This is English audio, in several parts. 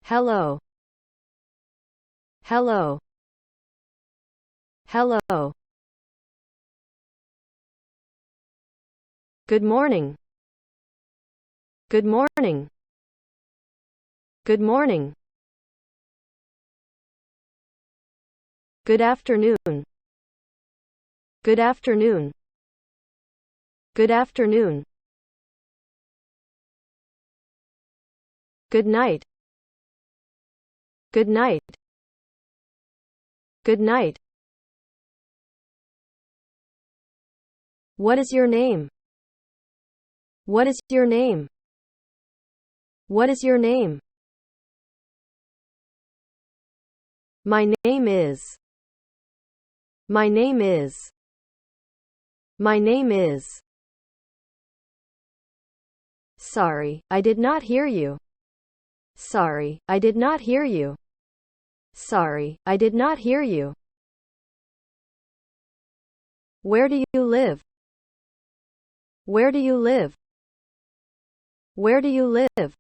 Hello. Hello. Hello. Good morning. Good morning. Good morning. Good afternoon. Good afternoon. Good afternoon. Good night. Good night. Good night. What is your name? What is your name? What is your name? My name is. My name is. My name is. Sorry, I did not hear you. Sorry, I did not hear you. Sorry, I did not hear you. Where do you live? Where do you live? Where do you live?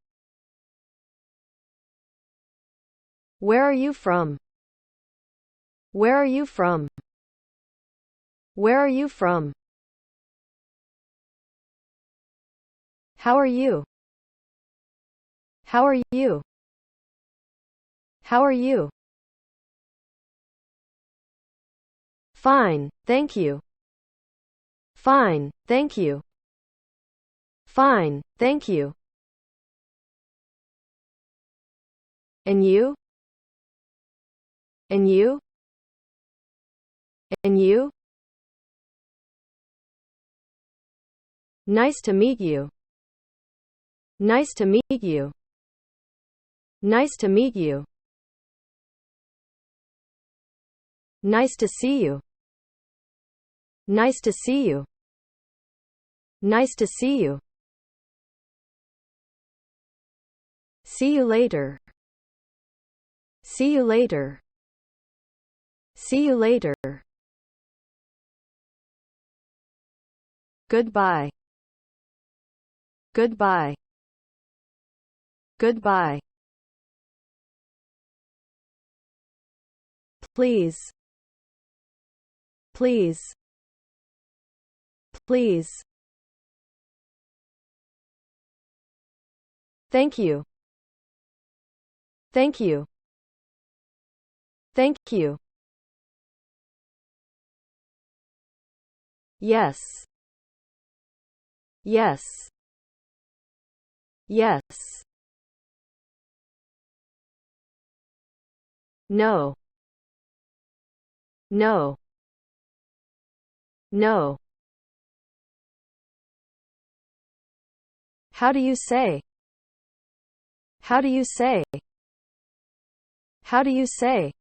Where are you from? Where are you from? Where are you from? How are you? How are you? How are you? Fine, thank you. Fine, thank you. Fine, thank you. And you? And you? And you? Nice to meet you. Nice to meet you. Nice to meet you. Nice to see you. Nice to see you. Nice to see you. See you later. See you later. See you later. Goodbye. Goodbye. Goodbye. Please. Please. Please. Thank you. Thank you. Thank you. Yes. Yes. Yes. No. No. No. How do you say? How do you say? How do you say?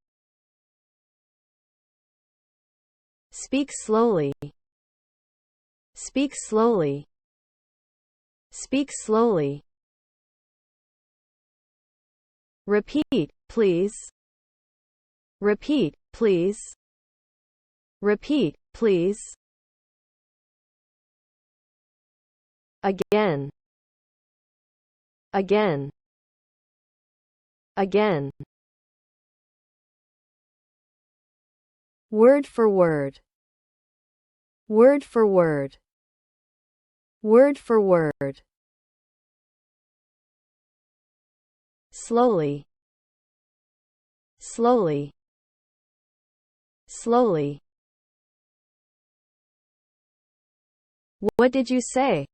Speak slowly. Speak slowly. Speak slowly. Repeat, please. Repeat, please. Repeat, please. Again. Again. Again. Word for word. Word for word. Word for word. Slowly. Slowly. Slowly. What did you say?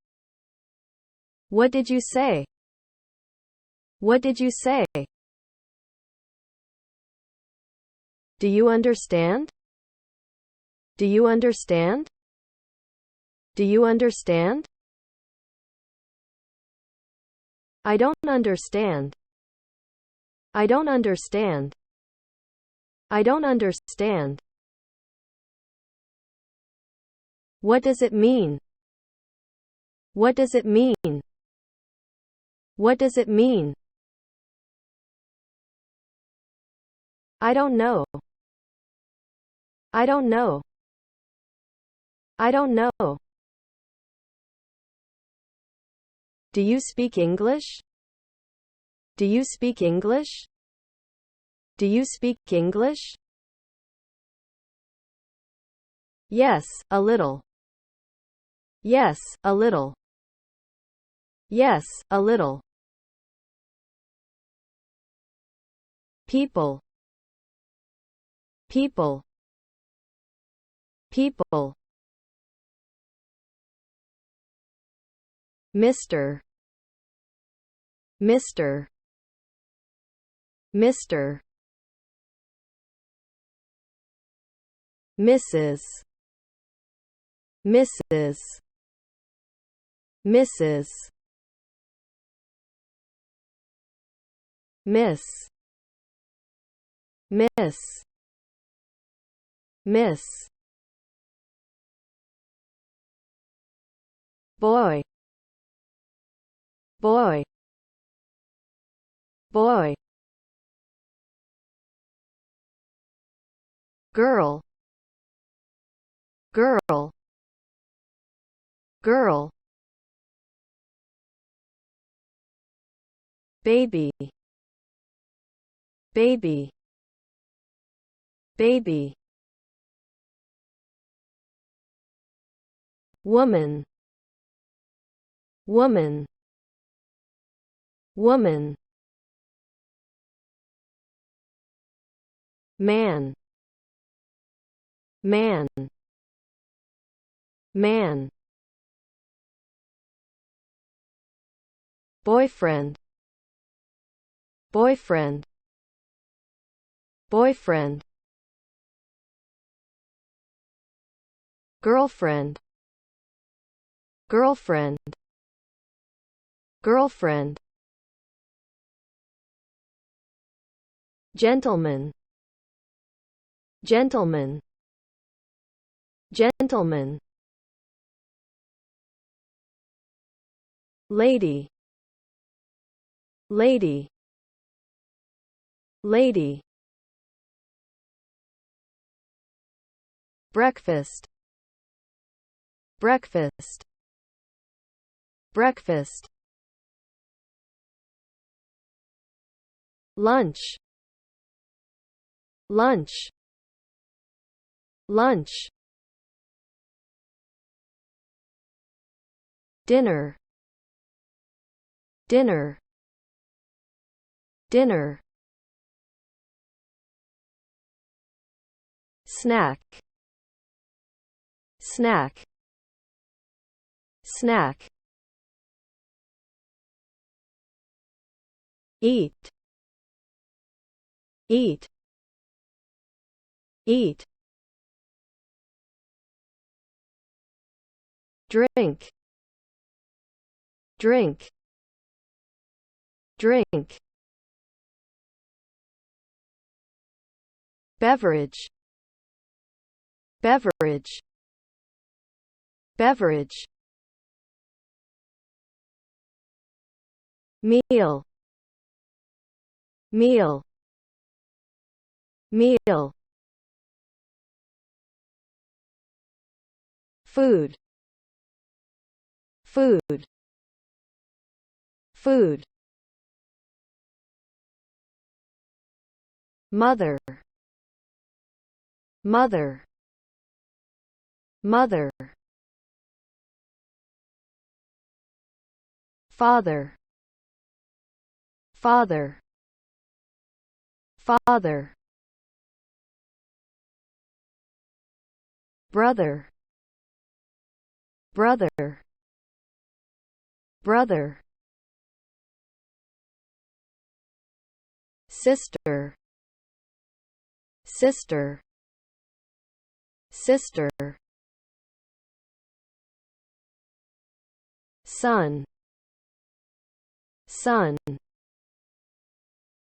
What did you say? What did you say? Do you understand? Do you understand? Do you understand? I don't understand. I don't understand. I don't understand. What does it mean? What does it mean? What does it mean? I don't know. I don't know. I don't know. Do you speak English? Do you speak English? Do you speak English? Yes, a little. Yes, a little. Yes, a little. People. People. People. Mr. Mr. Mr. Mrs. Mrs. Mrs. Miss. Miss. Miss. Boy. Boy. Boy. Girl. Girl. Girl. Baby. Baby. Baby. Woman. Woman. Woman. Man. Man. Man. Boyfriend. Boyfriend. Boyfriend. Girlfriend. Girlfriend. Girlfriend. Gentleman. Gentleman. Gentleman. Lady. Lady. Lady. Breakfast. Breakfast. Breakfast. Lunch. Lunch. Lunch. Dinner. Dinner. Dinner. Snack. Snack. Snack. Eat. Eat. Eat. Drink. Drink. Drink. Beverage. Beverage. Beverage. Meal. Meal. Meal. Food. Food. Food. Mother. Mother. Mother. Father. Father. Father. Brother. Brother. Brother. Sister. Sister. Sister. Son. Son.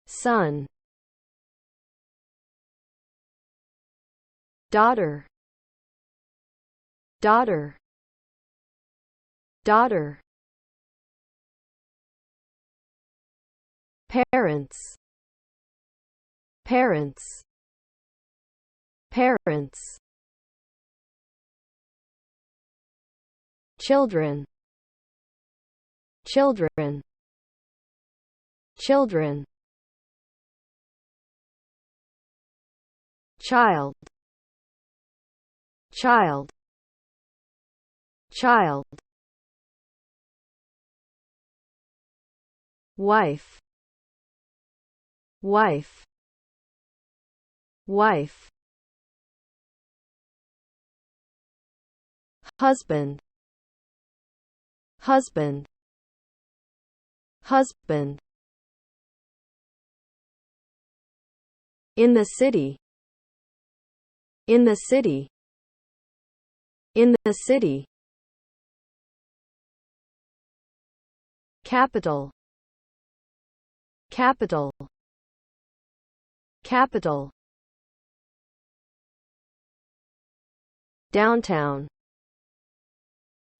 Son. Daughter. Daughter. Daughter. Parents. Parents. Parents. Children. Children. children, child, child, child, wife, wife, wife, husband, husband, husband, in the city, in the city, in the city, capital, capital, capital, downtown,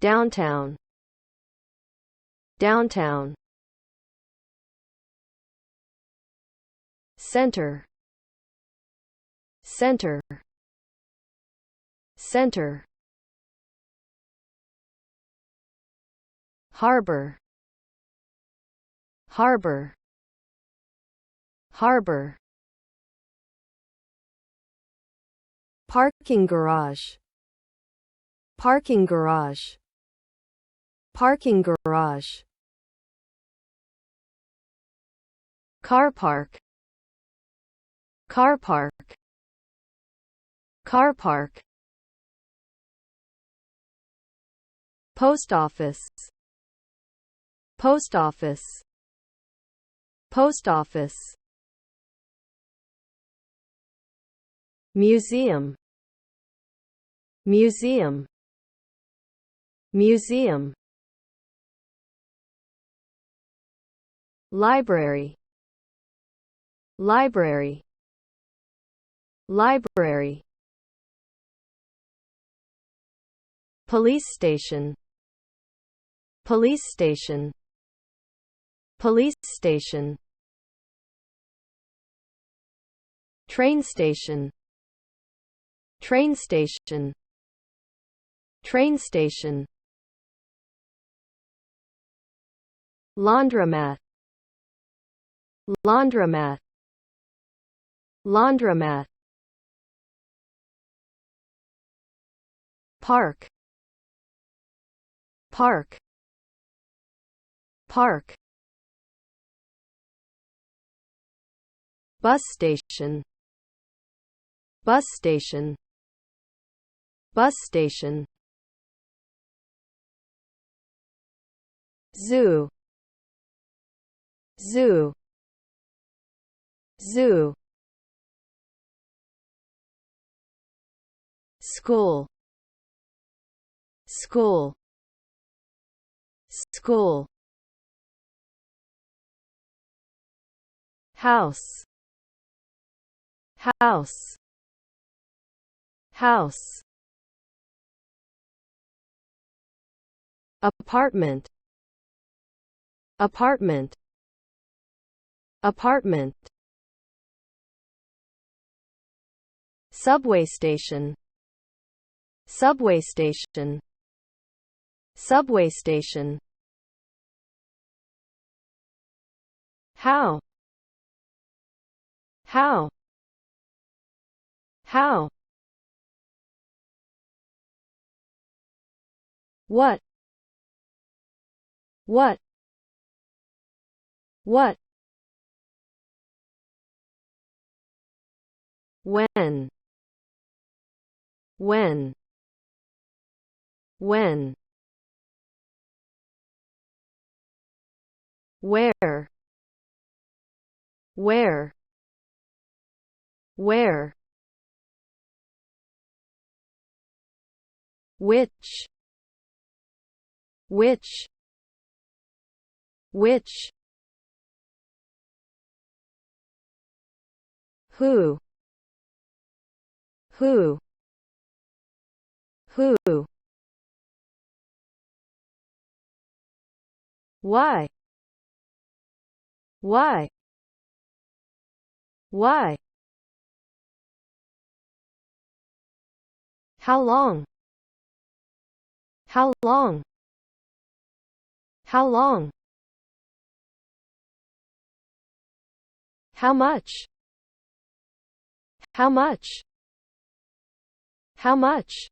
downtown, downtown, center, center, center, harbor, harbor, harbor, parking garage, parking garage, parking garage, car park, car park, car park, post office, post office, post office, museum, museum, museum, library, library, library, police station, police station, police station, train station, train station, train station, laundromat, laundromat, laundromat, park, park, park, bus station, bus station, bus station, zoo, zoo, zoo, school, school, school, house, house, house, apartment, apartment, apartment, subway station, subway station, subway station, how, how, how, what, what, what, when, when, when, where, where, where, which, which, which, who, who, who, why, why, why, how long, how long, how long, How much? How much? How much?